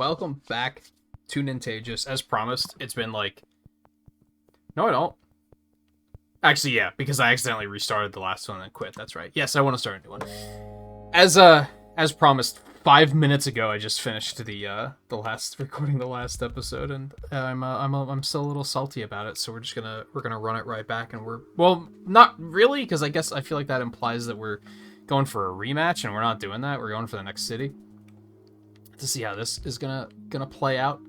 welcome back to Nintagious. As promised, it's been like... No, I don't. Actually, yeah, because I accidentally restarted the last one and then quit. That's right. Yes, I want to start a new one. As promised, 5 minutes ago, I just finished recording the last episode, and I'm still a little salty about it. So we're gonna run it right back, and well, not really, because I feel like that implies that we're going for a rematch, and we're not doing that. We're going for the next city to see how this is gonna play out.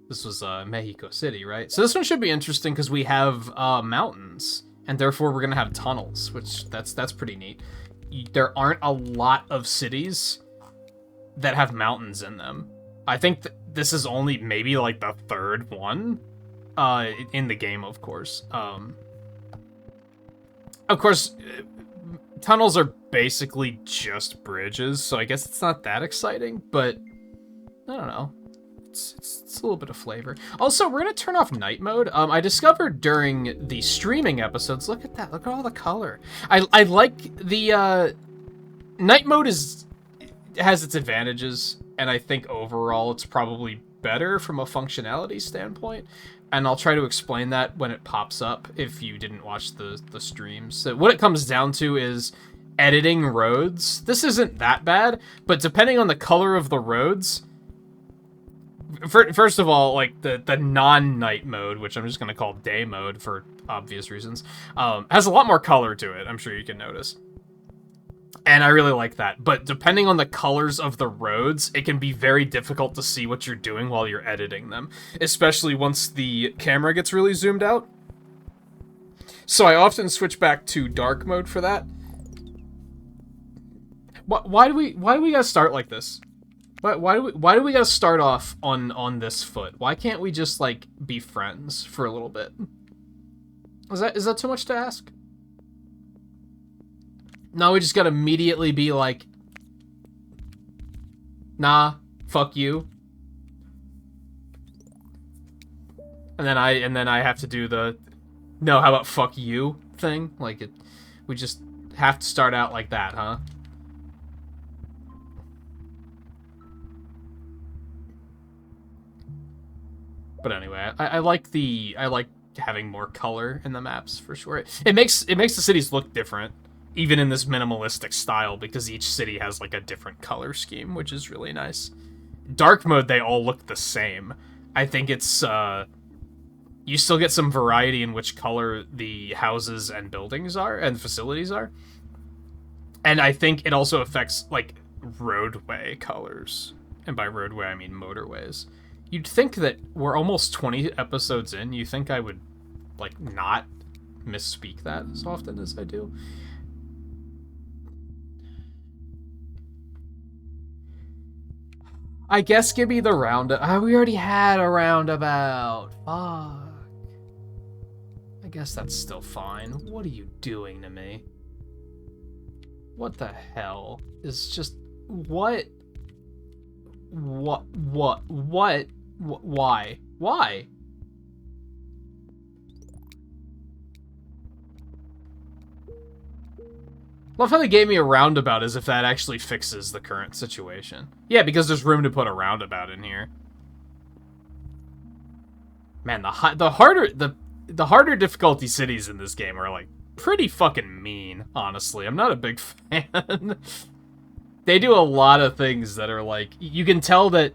This was Mexico City, right? So this one should be interesting because we have mountains, and therefore we're gonna have tunnels, which that's pretty neat. There aren't a lot of cities that have mountains in them. I think this is only maybe like the third one in the game, of course. Tunnels are basically just bridges, so I guess it's not that exciting, but I don't know. It's a little bit of flavor. Also, we're gonna turn off night mode. I discovered during the streaming episodes, look at that, look at all the color. I like the night mode has its advantages, and I think overall it's probably better from a functionality standpoint. And I'll try to explain that when it pops up if you didn't watch the streams. So what it comes down to is editing roads. This isn't that bad, but depending on the color of the roads, first of all, like the non-night mode, which I'm just going to call day mode for obvious reasons, has a lot more color to it, I'm sure you can notice. And I really like that. But depending on the colors of the roads, it can be very difficult to see what you're doing while you're editing them, especially once the camera gets really zoomed out. So I often switch back to dark mode for that. Why do we gotta start like this? Why do we gotta start off on this foot? Why can't we just like be friends for a little bit? Is that too much to ask? No, we just gotta immediately be like, nah, fuck you. And then I have to do the, no, how about fuck you thing? Like we just have to start out like that, huh? But anyway, I like having more color in the maps for sure. It makes the cities look different, even in this minimalistic style, because each city has like a different color scheme, which is really nice. Dark mode, they all look the same. I think it's you still get some variety in which color the houses and buildings are and facilities are. And I think it also affects like roadway colors. And by roadway, I mean motorways. You'd think that we're almost 20 episodes in, you think I would like not misspeak that as often as I do. I guess give me the roundabout. We already had a roundabout. Fuck. I guess that's still fine. What are you doing to me? What the hell? Is just... What? What? Why? Why? Love how they gave me a roundabout as if that actually fixes the current situation. Yeah, because there's room to put a roundabout in here. Man, the harder difficulty cities in this game are like pretty fucking mean, honestly. I'm not a big fan. They do a lot of things that are like, you can tell that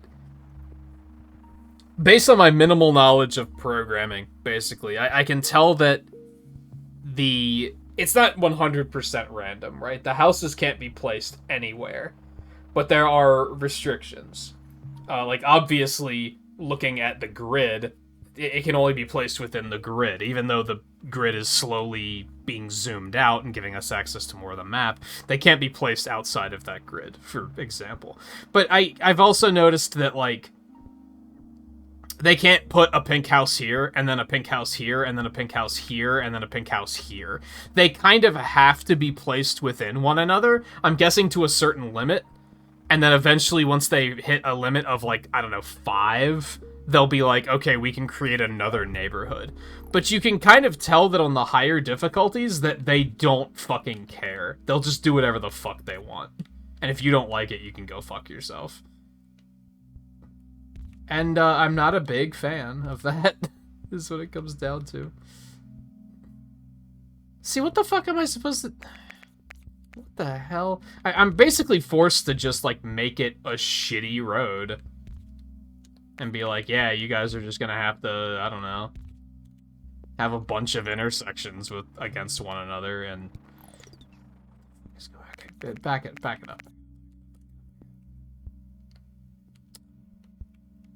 based on my minimal knowledge of programming, basically, I can tell that it's not 100% random, right? The houses can't be placed anywhere, but there are restrictions. Like, obviously, looking at the grid, it can only be placed within the grid, even though the grid is slowly being zoomed out and giving us access to more of the map. They can't be placed outside of that grid, for example. But I've also noticed that, like, they can't put a pink house here, and then a pink house here, and then a pink house here, and then a pink house here. They kind of have to be placed within one another, I'm guessing to a certain limit, and then eventually once they hit a limit of, like, I don't know, 5, they'll be like, okay, we can create another neighborhood. But you can kind of tell that on the higher difficulties that they don't fucking care. They'll just do whatever the fuck they want. And if you don't like it, you can go fuck yourself. And I'm not a big fan of that, is what it comes down to. See, what the fuck am I supposed to... What the hell? I'm basically forced to just, like, make it a shitty road. And be like, yeah, you guys are just gonna have to, I don't know, have a bunch of intersections against one another, and... Just go back it up.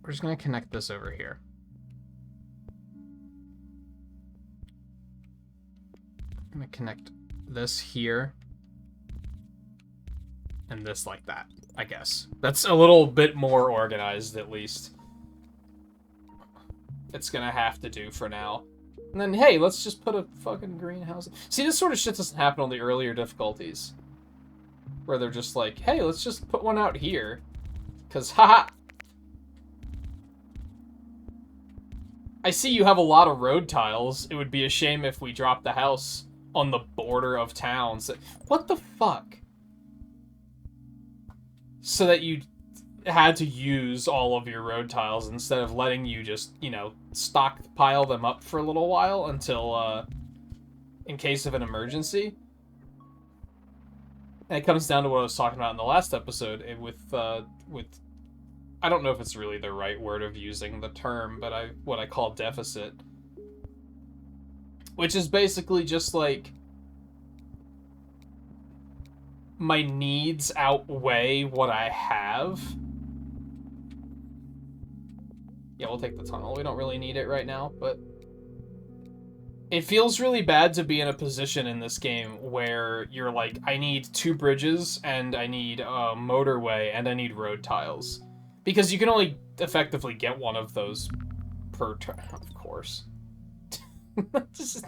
We're just gonna connect this over here. I'm gonna connect this here. And this like that, I guess. That's a little bit more organized, at least. It's gonna have to do for now. And then, hey, let's just put a fucking greenhouse. See, this sort of shit doesn't happen on the earlier difficulties. Where they're just like, hey, let's just put one out here. Because, haha! I see you have a lot of road tiles. It would be a shame if we dropped the house on the border of towns. What the fuck? So that you had to use all of your road tiles instead of letting you just, you know, stockpile them up for a little while until, in case of an emergency. And it comes down to what I was talking about in the last episode with, I don't know if it's really the right word of using the term, but what I call deficit. Which is basically just like, my needs outweigh what I have. Yeah, we'll take the tunnel. We don't really need it right now, but... It feels really bad to be in a position in this game where you're like, I need 2 bridges, and I need a motorway, and I need road tiles. Because you can only effectively get one of those per turn, of course. Just...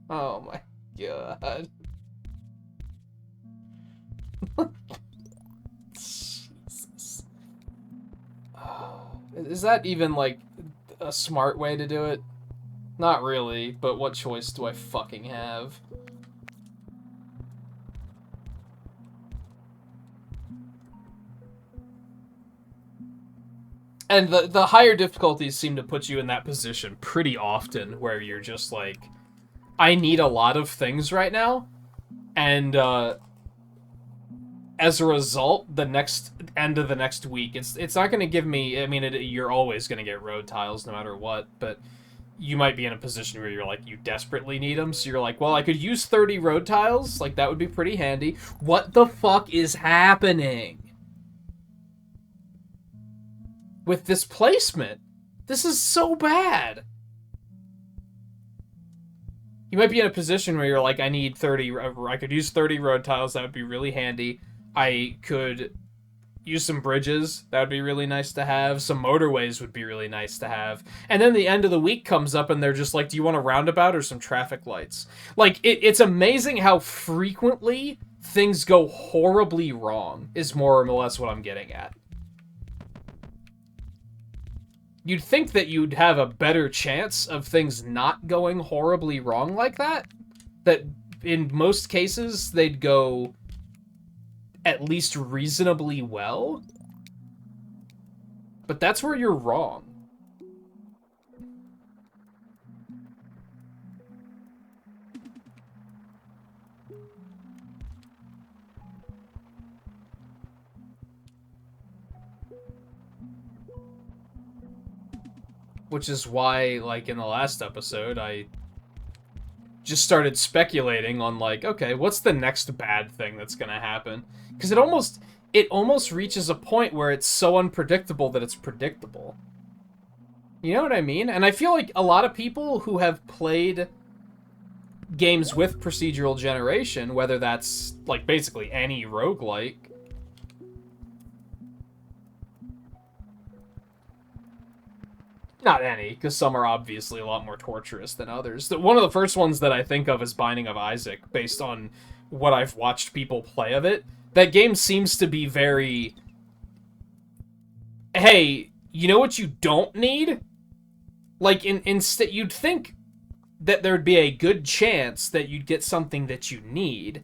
Oh my god. Jesus. Is that even, like, a smart way to do it? Not really, but what choice do I fucking have? And the higher difficulties seem to put you in that position pretty often, where you're just like, I need a lot of things right now, and as a result, the next end of the next week, it's not going to give me, I mean, you're always going to get road tiles no matter what, but you might be in a position where you're like, you desperately need them, so you're like, well, I could use 30 road tiles, like, that would be pretty handy. What the fuck is happening with this placement? This is so bad. You might be in a position where you're like, I need 30, I could use 30 road tiles, that would be really handy. I could use some bridges, that would be really nice to have. Some motorways would be really nice to have. And then the end of the week comes up and they're just like, do you want a roundabout or some traffic lights? Like, it's amazing how frequently things go horribly wrong, is more or less what I'm getting at. You'd think that you'd have a better chance of things not going horribly wrong like that. That in most cases, they'd go at least reasonably well. But that's where you're wrong. Which is why, like, in the last episode, I just started speculating on, like, okay, what's the next bad thing that's gonna happen? Because it almost reaches a point where it's so unpredictable that it's predictable. You know what I mean? And I feel like a lot of people who have played games with procedural generation, whether that's, like, basically any roguelike, not any, because some are obviously a lot more torturous than others. One of the first ones that I think of is Binding of Isaac, based on what I've watched people play of it. That game seems to be very... Hey, you know what you don't need? Like, instead, you'd think that there'd be a good chance that you'd get something that you need,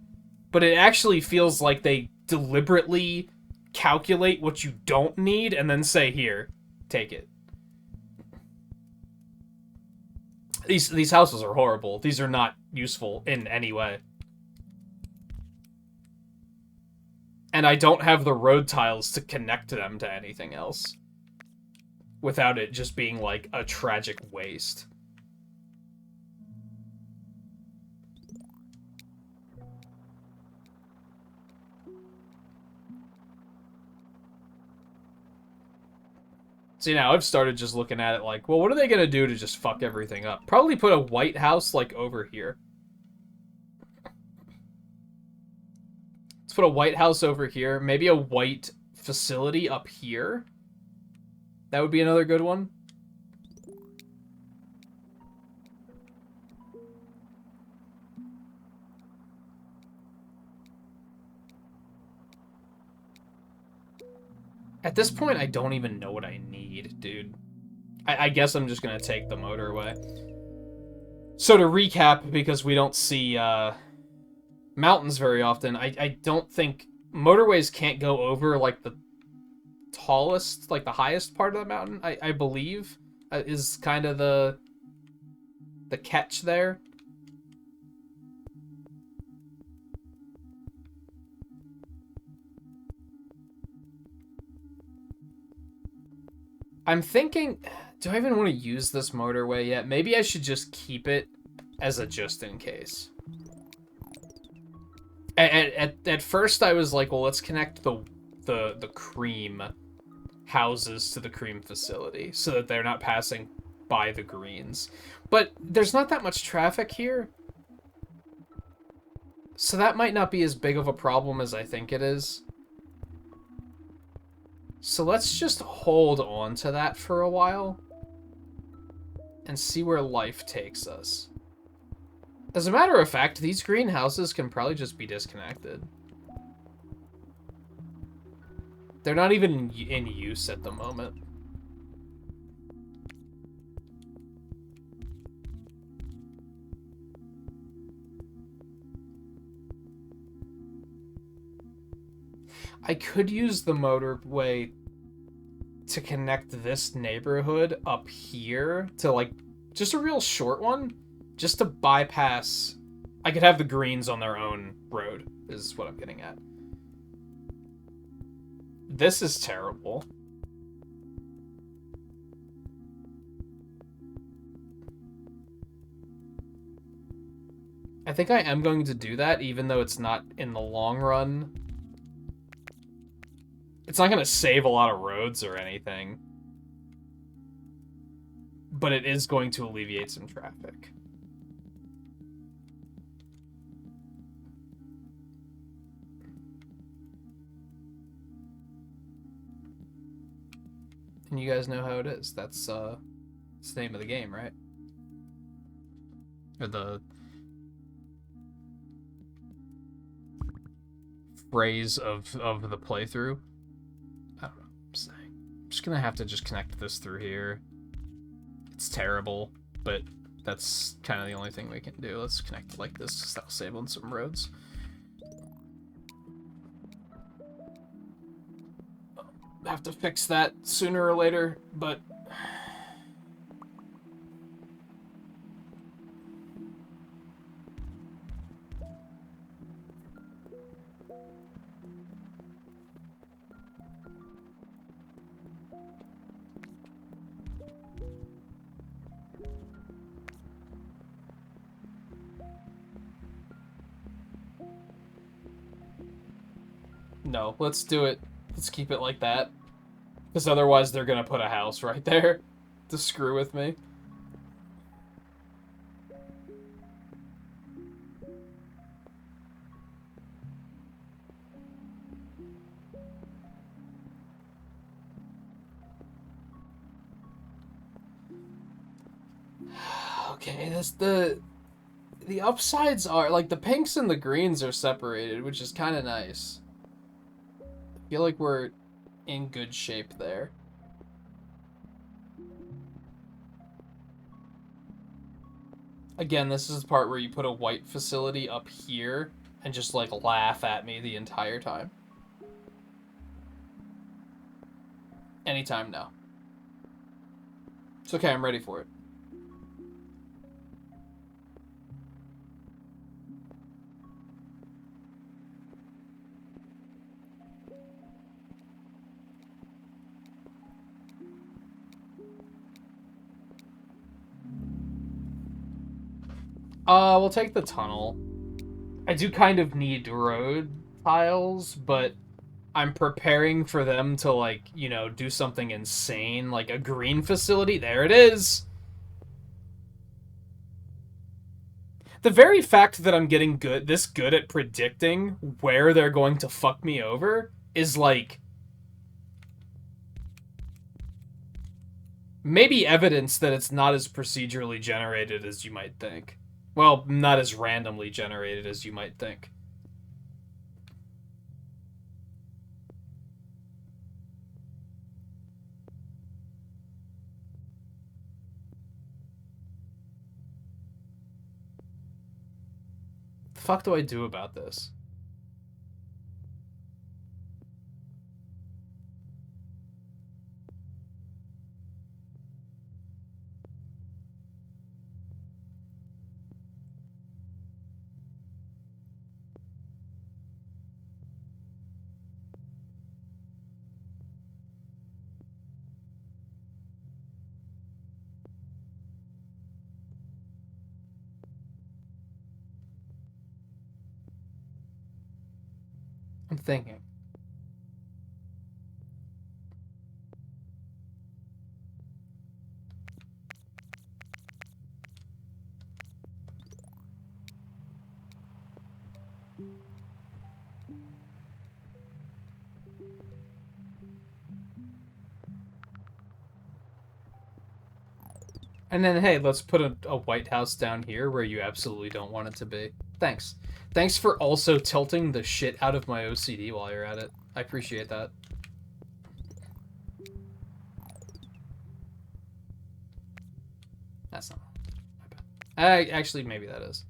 but it actually feels like they deliberately calculate what you don't need and then say, here, take it. These houses are horrible. These are not useful in any way. And I don't have the road tiles to connect them to anything else without it just being like a tragic waste. See, now I've started just looking at it like, well, what are they going to do to just fuck everything up? Probably put a white house, like, over here. Let's put a white house over here. Maybe a white facility up here. That would be another good one. At this point, I don't even know what I need, dude. I guess I'm just going to take the motorway. So to recap, because we don't see mountains very often, I don't think... Motorways can't go over, like, the tallest, like, the highest part of the mountain, I believe, is kind of the catch there. I'm thinking, do I even want to use this motorway yet? Maybe I should just keep it as a just in case. At first I was like, well, let's connect the cream houses to the cream facility so that they're not passing by the greens. But there's not that much traffic here. So that might not be as big of a problem as I think it is. So let's just hold on to that for a while and see where life takes us. As a matter of fact, these greenhouses can probably just be disconnected. They're not even in use at the moment. I could use the motorway to connect this neighborhood up here to, like, just a real short one, just to bypass... I could have the greens on their own road, is what I'm getting at. This is terrible. I think I am going to do that, even though it's not in the long run. It's not going to save a lot of roads or anything. But it is going to alleviate some traffic. And you guys know how it is. That's the name of the game, right? Or the phrase of the playthrough. I don't know what I'm saying. I'm just gonna have to just connect this through here. It's terrible, but that's kind of the only thing we can do. Let's connect it like this, because that'll save on some roads. Have to fix that sooner or later, but... No, let's do it. Let's keep it like that. Because otherwise they're going to put a house right there to screw with me. Okay, the upsides are, like, the pinks and the greens are separated, which is kind of nice. I feel like we're in good shape there. Again, this is the part where you put a white facility up here and just, like, laugh at me the entire time. Anytime now. It's okay, I'm ready for it. We'll take the tunnel. I do kind of need road tiles, but I'm preparing for them to, like, you know, do something insane, like a green facility. There it is! The very fact that I'm getting this good at predicting where they're going to fuck me over is, like, maybe evidence that it's not as procedurally generated as you might think. Well, not as randomly generated as you might think. The fuck do I do about this? I'm thinking. And then, hey, let's put a White House down here where you absolutely don't want it to be. Thanks. Thanks for also tilting the shit out of my OCD while you're at it. I appreciate that. That's not my bad. Actually, maybe that is.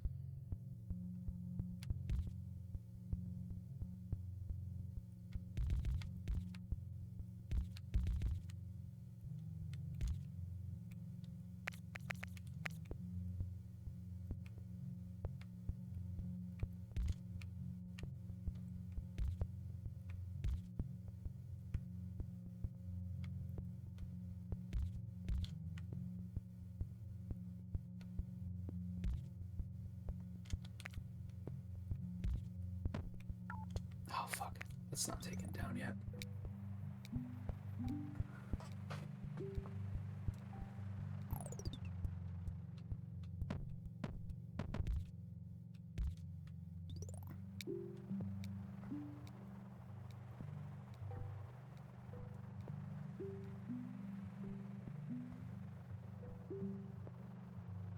Oh, fuck. It's not taken down yet.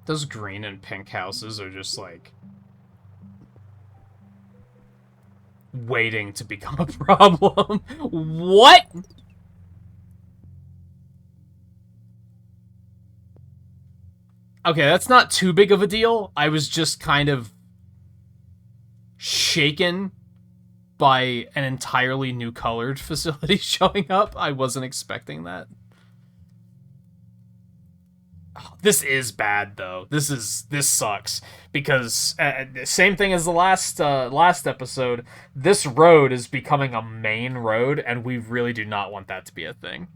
Those green and pink houses are just, like, waiting to become a problem. What? Okay, that's not too big of a deal. I was just kind of shaken by an entirely new colored facility showing up. I wasn't expecting that. Oh, this is bad, though. This sucks because same thing as the last episode. This road is becoming a main road, and we really do not want that to be a thing.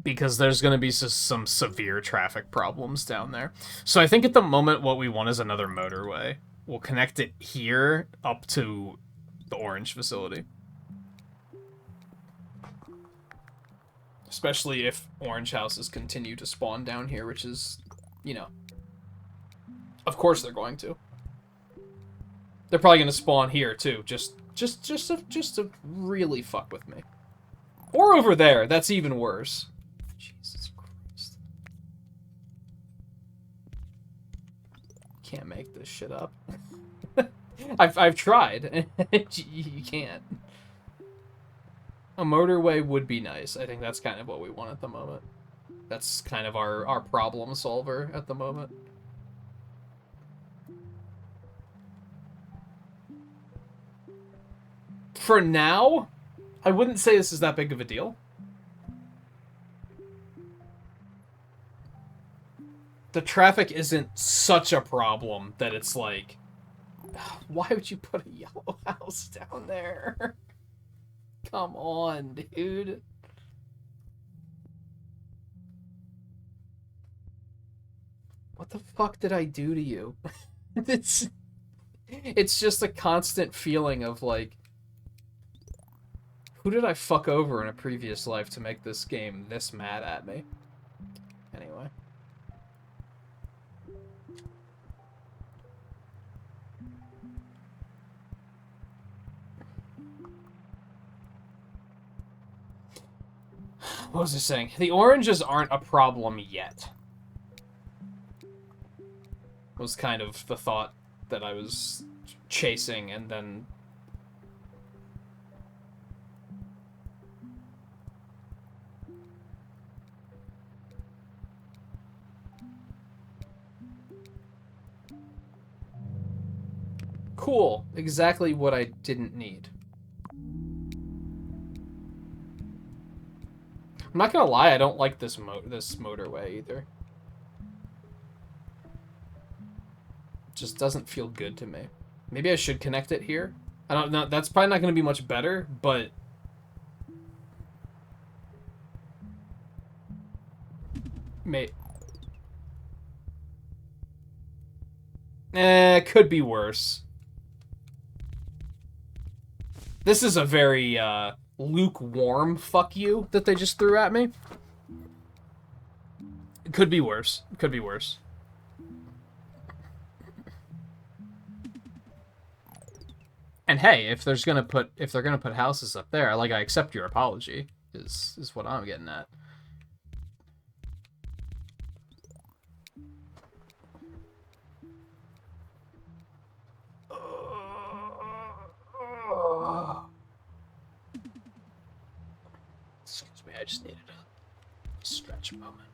Because there's going to be some severe traffic problems down there. So I think at the moment what we want is another motorway. We'll connect it here up to the orange facility. Especially if orange houses continue to spawn down here, which is, you know, of course they're going to. They're probably going to spawn here too, just to really fuck with me. Or over there, that's even worse. Jesus Christ. Can't make this shit up. I've tried. You can't. A motorway would be nice. I think that's kind of what we want at the moment. That's kind of our problem solver at the moment. For now, I wouldn't say this is that big of a deal. The traffic isn't such a problem that it's like, why would you put a yellow house down there? Come on, dude. What the fuck did I do to you? It's just a constant feeling of like, who did I fuck over in a previous life to make this game this mad at me? Anyway. What was I saying? The oranges aren't a problem yet. Was kind of the thought that I was chasing, and then cool. Exactly what I didn't need. I'm not gonna lie, I don't like this motorway either. It just doesn't feel good to me. Maybe I should connect it here. I don't know. That's probably not gonna be much better, but could be worse. This is a very lukewarm fuck you that they just threw at me. It could be worse. It could be worse. And hey, if they're gonna put houses up there, like, I accept your apology. Is what I'm getting at. Excuse me, I just needed a stretch moment.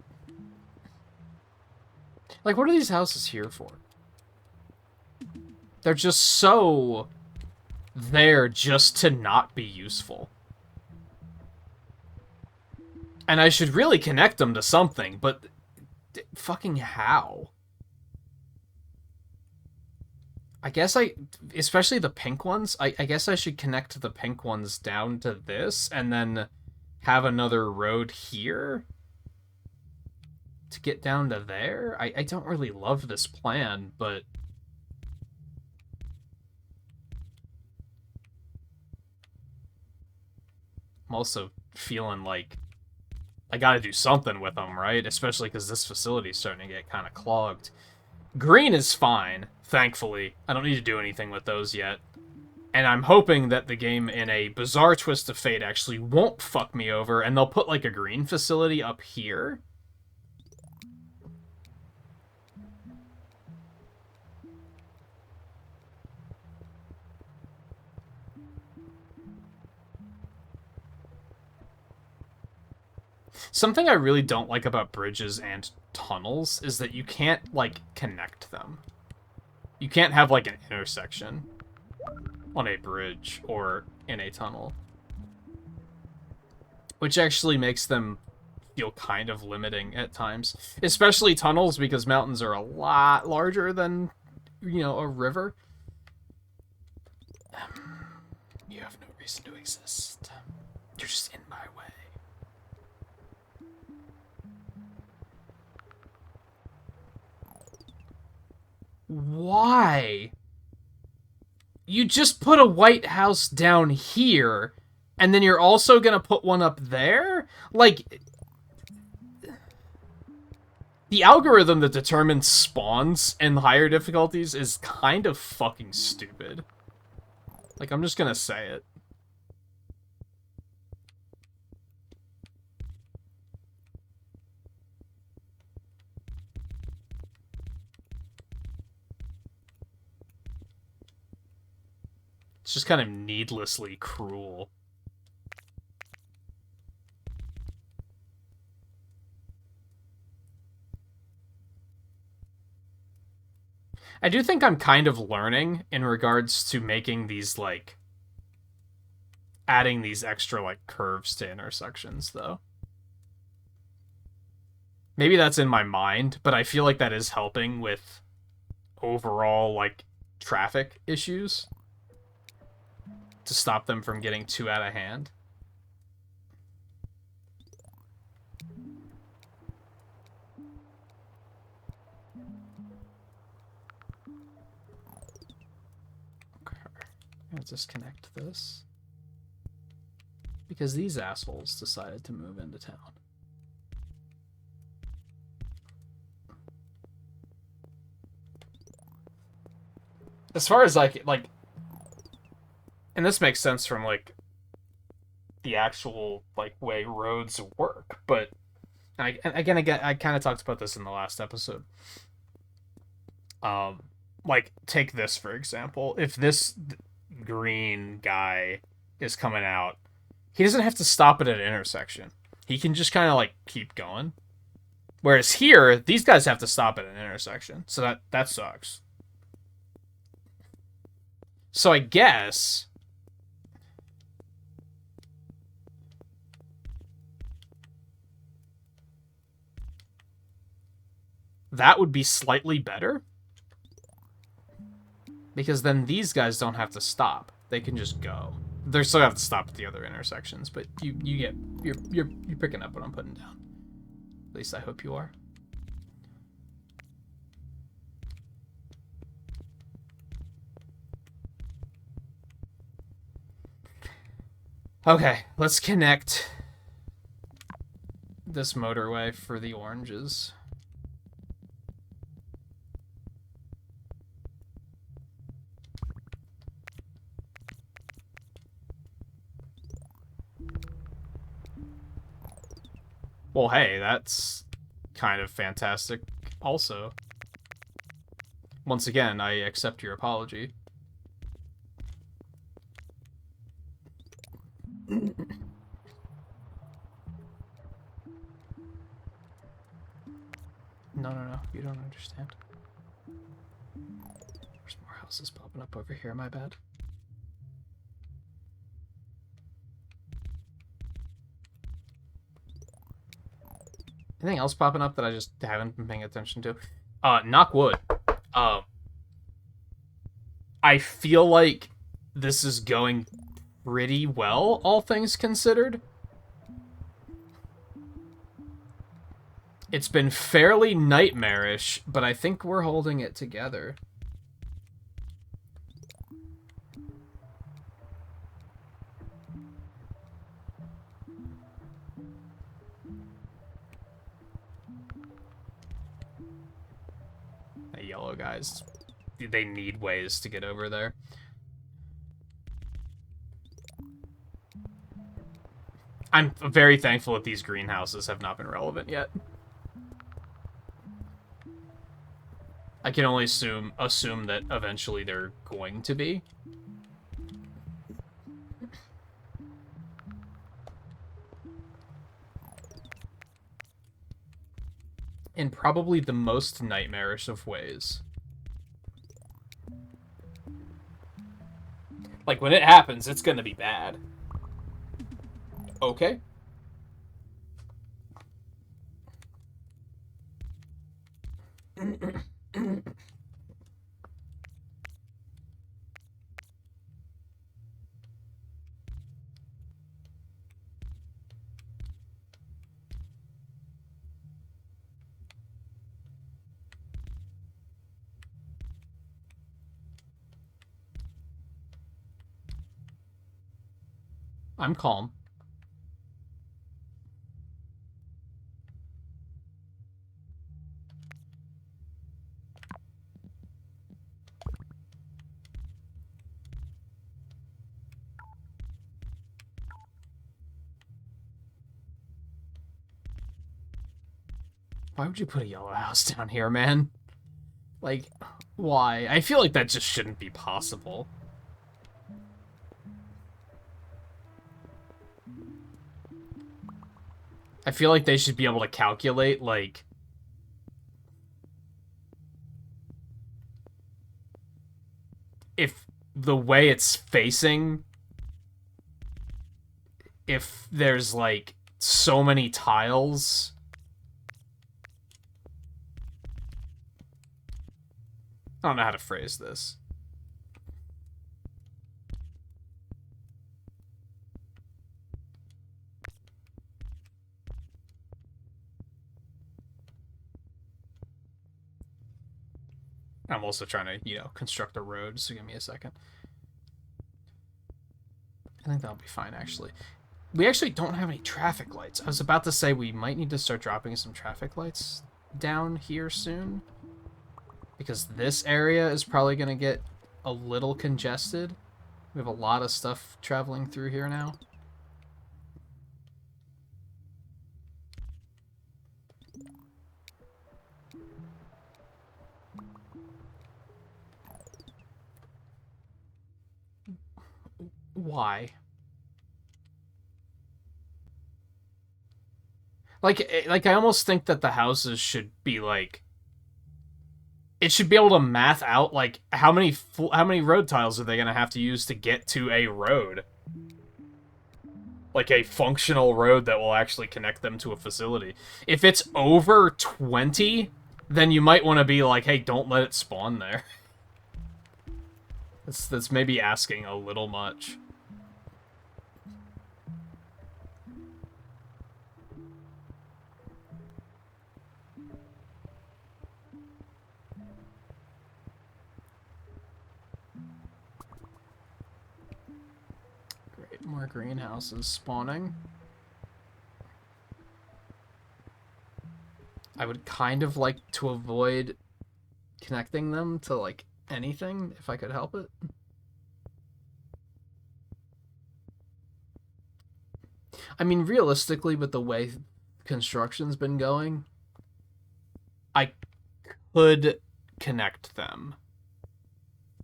Like, what are these houses here for? They're just so there just to not be useful. And I should really connect them to something, but fucking how? I guess especially the pink ones, I guess I should connect the pink ones down to this and then have another road here to get down to there. I don't really love this plan, but I'm also feeling like I gotta do something with them, right? Especially because this facility's starting to get kind of clogged. Green is fine, thankfully. I don't need to do anything with those yet. And I'm hoping that the game, in a bizarre twist of fate, actually won't fuck me over, and they'll put, like, a green facility up here. Something I really don't like about bridges and tunnels is that you can't, like, connect them. You can't have, like, an intersection on a bridge or in a tunnel. Which actually makes them feel kind of limiting at times. Especially tunnels, because mountains are a lot larger than, you know, a river. You have no reason to exist. You're just in my way. Why? You just put a white house down here, and then you're also gonna put one up there? Like, the algorithm that determines spawns in higher difficulties is kind of fucking stupid. Like, I'm just gonna say it. It's just kind of needlessly cruel. I do think I'm kind of learning in regards to making these, like, adding these extra, like, curves to intersections, though. Maybe that's in my mind, but I feel like that is helping with overall, like, traffic issues to stop them from getting too out of hand. Okay, let's disconnect this. Because these assholes decided to move into town. As far as, like, and this makes sense from, like, the actual, like, way roads work, but again, I kind of talked about this in the last episode. Like, take this, for example. If this green guy is coming out, he doesn't have to stop at an intersection. He can just kind of, like, keep going. Whereas here, these guys have to stop at an intersection, so that sucks. So I guess that would be slightly better, because then these guys don't have to stop. They can just go. They still have to stop at the other intersections, but you're picking up what I'm putting down. At least I hope you are. Okay, let's connect this motorway for the oranges. Well, hey, that's kind of fantastic also. Once again, I accept your apology. No, you don't understand. There's more houses popping up over here, my bad. Anything else popping up that I just haven't been paying attention to? Knock wood. I feel like this is going pretty well, all things considered. It's been fairly nightmarish, but I think we're holding it together. The yellow guys, they need ways to get over there. I'm very thankful that these greenhouses have not been relevant yet. I can only assume that eventually they're going to be. In probably the most nightmarish of ways. Like, when it happens, it's gonna be bad. Okay. I'm calm. Why would you put a yellow house down here, man? Like, why? I feel like that just shouldn't be possible. I feel like they should be able to calculate, like... the way it's facing, if there's like so many tiles, I don't know how to phrase this. I'm also trying to, you know, construct a road, so give me a second. I think that'll be fine, actually. We actually don't have any traffic lights. I was about to say we might need to start dropping some traffic lights down here soon, because this area is probably going to get a little congested. We have a lot of stuff traveling through here now. Why? Like I almost think that the houses should be like, it should be able to math out like how many road tiles are they gonna have to use to get to a road, like a functional road that will actually connect them to a facility. If it's over 20, then you might want to be like, hey, don't let it spawn there. That's maybe asking a little much. Great, more greenhouses spawning. I would kind of like to avoid connecting them to, like, anything, if I could help it. I mean, realistically, with the way construction's been going, I could connect them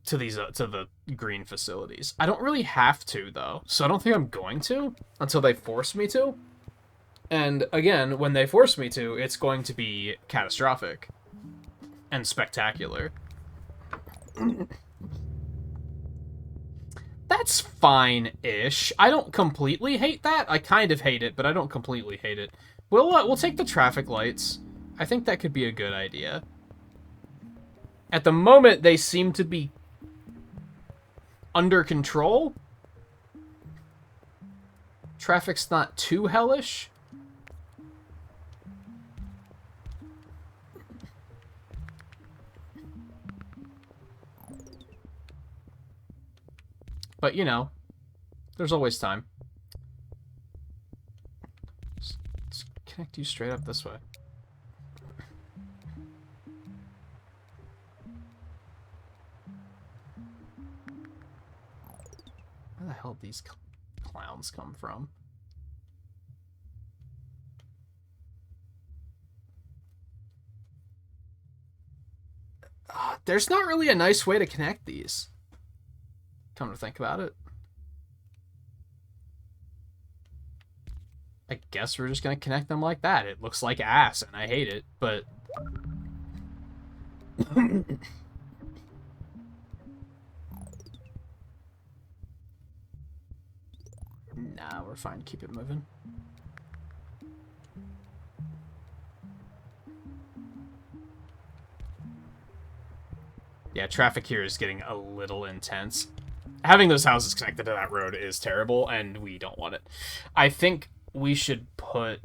to these to the green facilities. I don't really have to, though, so I don't think I'm going to until they force me to. And again, when they force me to, it's going to be catastrophic and spectacular. That's fine-ish. I don't completely hate that. I kind of hate it, but I don't completely hate it. We'll take the traffic lights. I think that could be a good idea. At the moment, they seem to be under control. Traffic's not too hellish. But, you know, there's always time. Let's connect you straight up this way. Where the hell did these clowns come from? There's not really a nice way to connect these. Come to think about it. I guess we're just gonna connect them like that. It looks like ass, and I hate it, but... Nah, we're fine. Keep it moving. Yeah, traffic here is getting a little intense. Having those houses connected to that road is terrible, and we don't want it. I think we should put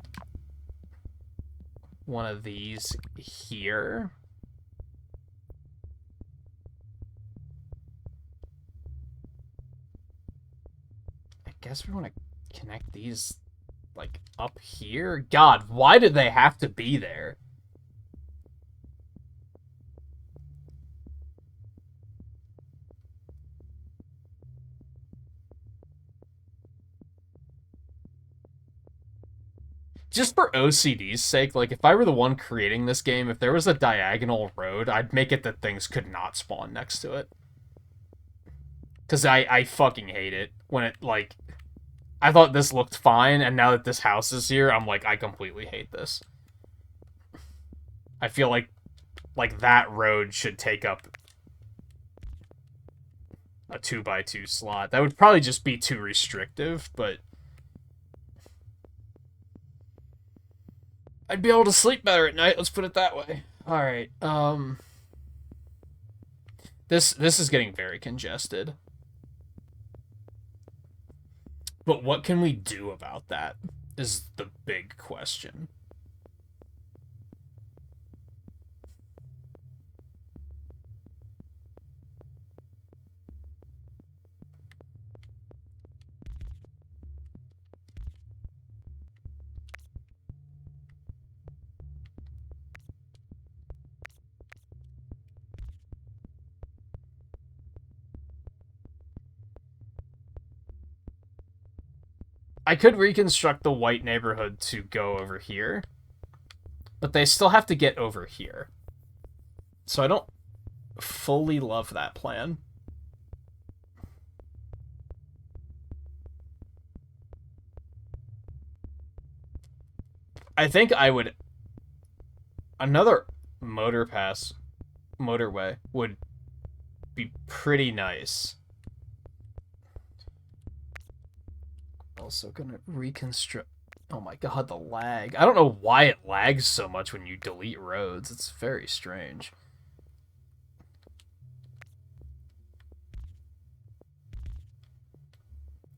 one of these here. I guess we want to connect these, like, up here. God, why did they have to be there? Just for OCD's sake, like, if I were the one creating this game, if there was a diagonal road, I'd make it that things could not spawn next to it. Because I fucking hate it when it, like... I thought this looked fine, and now that this house is here, I'm like, I completely hate this. I feel like that road should take up a 2x2 slot. That would probably just be too restrictive, but I'd be able to sleep better at night, let's put it that way. Alright, This is getting very congested. But what can we do about that is the big question. I could reconstruct the white neighborhood to go over here, but they still have to get over here. So I don't fully love that plan. I think I would... Another motorway would be pretty nice. Also gonna reconstruct... Oh my god, the lag. I don't know why it lags so much when you delete roads. It's very strange.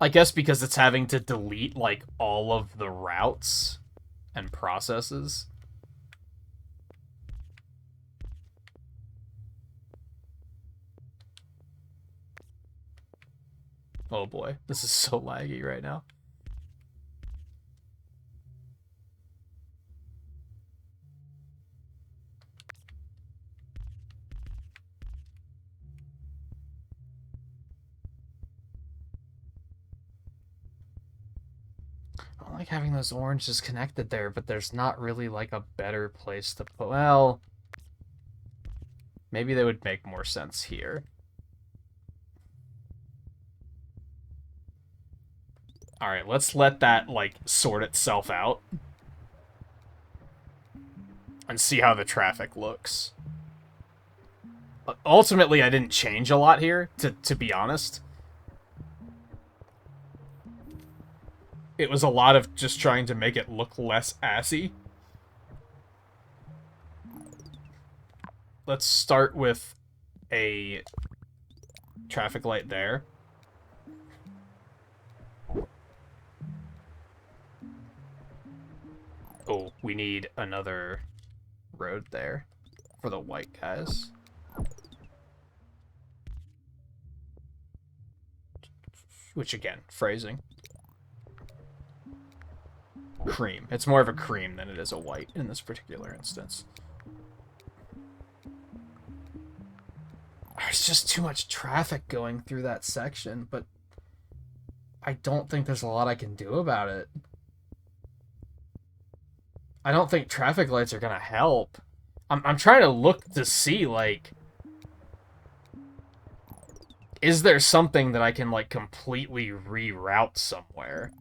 I guess because it's having to delete, like, all of the routes and processes. Oh boy, this is so laggy right now. I like having those oranges connected there, but there's not really, like, a better place to put... Well, maybe they would make more sense here. Alright, let's let that, like, sort itself out. And see how the traffic looks. Ultimately, I didn't change a lot here, to be honest. It was a lot of just trying to make it look less assy. Let's start with a traffic light there. Oh, we need another road there for the white guys. Which, again, phrasing. Cream. It's more of a cream than it is a white in this particular instance. There's just too much traffic going through that section, but I don't think there's a lot I can do about it. I don't think traffic lights are gonna help. I'm trying to look to see, like... Is there something that I can, like, completely reroute somewhere?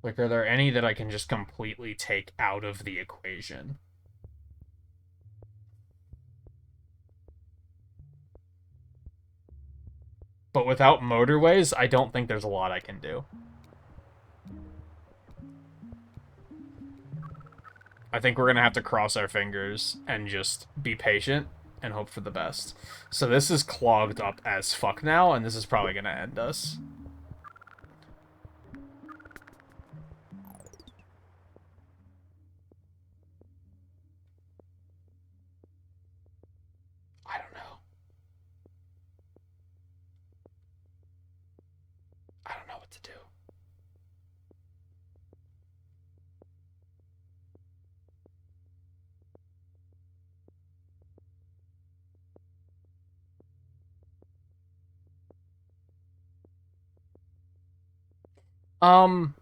Like, are there any that I can just completely take out of the equation? But without motorways, I don't think there's a lot I can do. I think we're going to have to cross our fingers and just be patient and hope for the best. So this is clogged up as fuck now, and this is probably going to end us. I don't know. I don't know what to do. Um...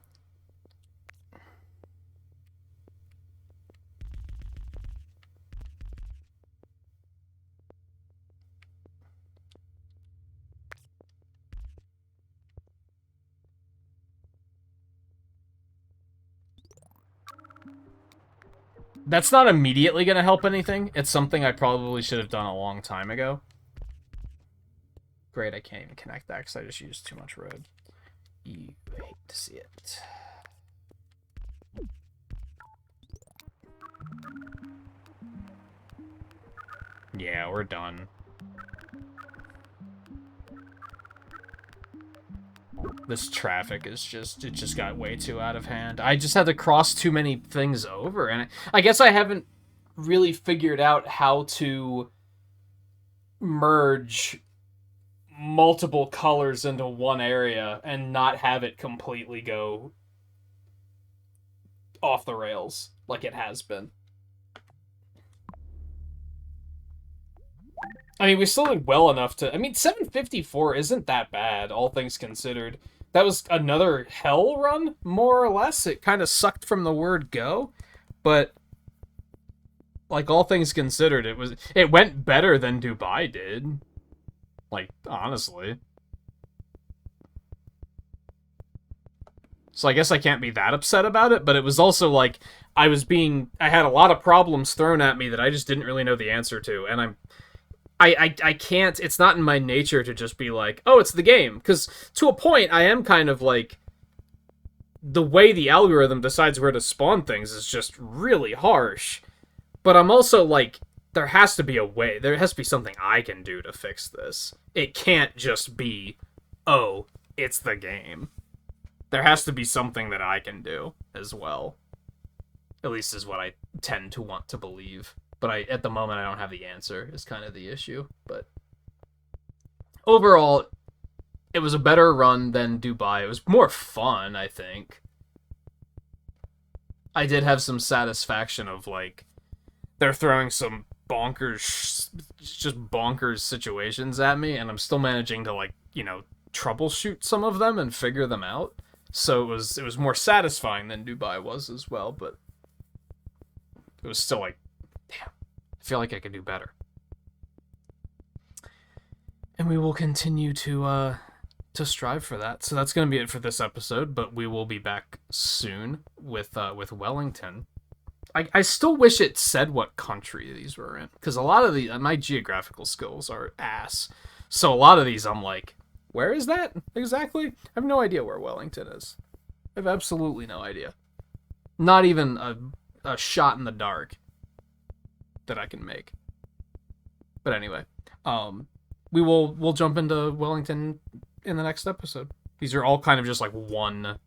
That's not immediately going to help anything. It's something I probably should have done a long time ago. Great, I can't even connect that because I just used too much road. You hate to see it. Yeah, we're done. This traffic is just, it just got way too out of hand. I just had to cross too many things over, and I guess I haven't really figured out how to merge multiple colors into one area and not have it completely go off the rails like it has been. I mean, we still did well enough to... I mean, 754 isn't that bad, all things considered. That was another hell run, more or less. It kind of sucked from the word go, but... like, all things considered, it went better than Dubai did. Like, honestly. So I guess I can't be that upset about it, but it was also like, I had a lot of problems thrown at me that I just didn't really know the answer to, and I can't, it's not in my nature to just be like, oh, it's the game, because to a point, I am kind of like, the way the algorithm decides where to spawn things is just really harsh, but I'm also like, there has to be a way, there has to be something I can do to fix this. It can't just be, oh, it's the game. There has to be something that I can do as well. At least is what I tend to want to believe. But at the moment, I don't have the answer, is kind of the issue. But overall, it was a better run than Dubai. It was more fun, I think. I did have some satisfaction of, like, they're throwing some just bonkers situations at me, and I'm still managing to, like, you know, troubleshoot some of them and figure them out. So it was more satisfying than Dubai was as well, but it was still like, damn, I feel like I could do better. And we will continue to strive for that. So that's going to be it for this episode, but we will be back soon with Wellington. I still wish it said what country these were in, because a lot of my geographical skills are ass. So a lot of these I'm like, where is that exactly? I have no idea where Wellington is. I have absolutely no idea. Not even a shot in the dark that I can make. But anyway, we'll jump into Wellington in the next episode. These are all kind of just like one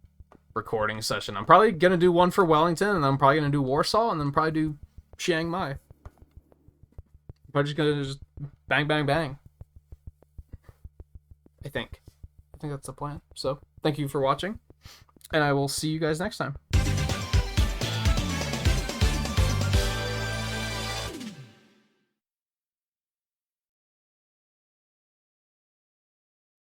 recording session. I'm probably gonna do one for Wellington, and I'm probably gonna do Warsaw, and then probably do Chiang Mai. Probably just gonna just bang, bang, bang. I think that's the plan. So, thank you for watching, and I will see you guys next time.